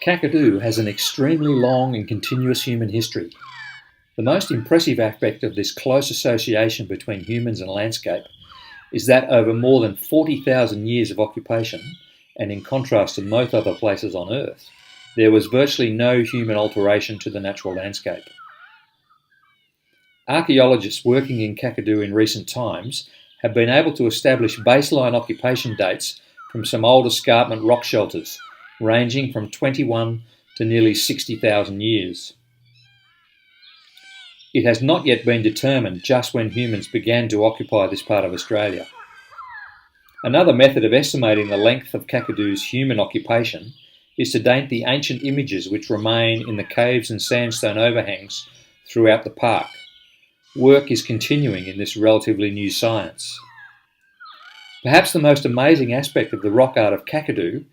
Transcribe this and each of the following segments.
Kakadu has an extremely long and continuous human history. The most impressive aspect of this close association between humans and landscape is that over more than 40,000 years of occupation, and in contrast to most other places on Earth, there was virtually no human alteration to the natural landscape. Archaeologists working in Kakadu in recent times have been able to establish baseline occupation dates from some old escarpment rock shelters, ranging from 21 to nearly 60,000 years. It has not yet been determined just when humans began to occupy this part of Australia. Another method of estimating the length of Kakadu's human occupation is to date the ancient images which remain in the caves and sandstone overhangs throughout the park. Work is continuing in this relatively new science. Perhaps the most amazing aspect of the rock art of Kakadu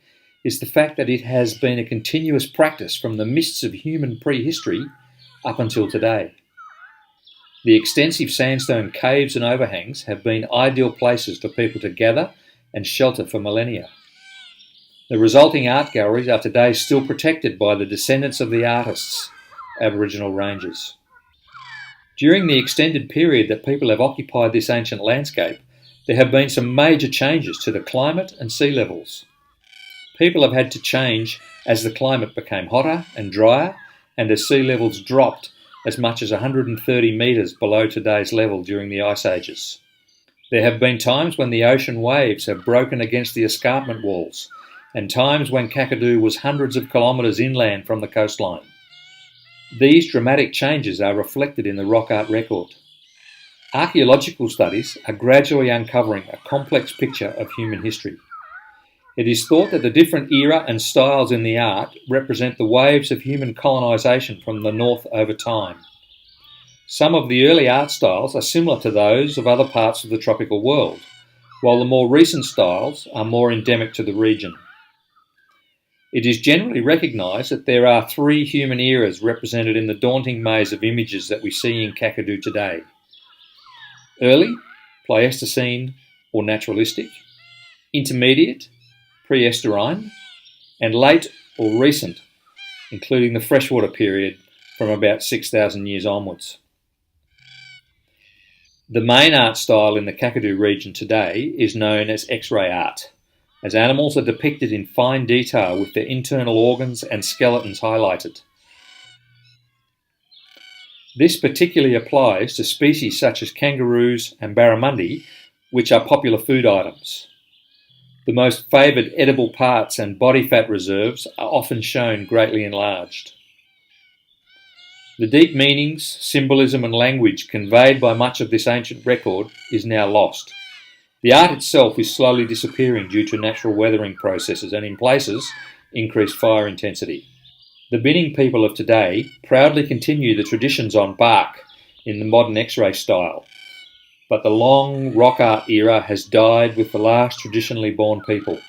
is the fact that it has been a continuous practice from the mists of human prehistory up until today. The extensive sandstone caves and overhangs have been ideal places for people to gather and shelter for millennia. The resulting art galleries are today still protected by the descendants of the artists, Aboriginal rangers. During the extended period that people have occupied this ancient landscape, there have been some major changes to the climate and sea levels. People have had to change as the climate became hotter and drier, and as sea levels dropped as much as 130 metres below today's level during the ice ages. There have been times when the ocean waves have broken against the escarpment walls, and times when Kakadu was hundreds of kilometres inland from the coastline. These dramatic changes are reflected in the rock art record. Archaeological studies are gradually uncovering a complex picture of human history. It is thought that the different era and styles in the art represent the waves of human colonisation from the north over time. Some of the early art styles are similar to those of other parts of the tropical world, while the more recent styles are more endemic to the region. It is generally recognised that there are three human eras represented in the daunting maze of images that we see in Kakadu today: early, Pleistocene or naturalistic; intermediate, Prehistorine; and late or recent, including the freshwater period from about 6,000 years onwards. The main art style in the Kakadu region today is known as X-ray art, as animals are depicted in fine detail with their internal organs and skeletons highlighted. This particularly applies to species such as kangaroos and barramundi, which are popular food items. The most favoured edible parts and body fat reserves are often shown greatly enlarged. The deep meanings, symbolism and language conveyed by much of this ancient record is now lost. The art itself is slowly disappearing due to natural weathering processes and, in places, increased fire intensity. The Bining people of today proudly continue the traditions on bark in the modern X-ray style, but the long rock art era has died with the last traditionally born people.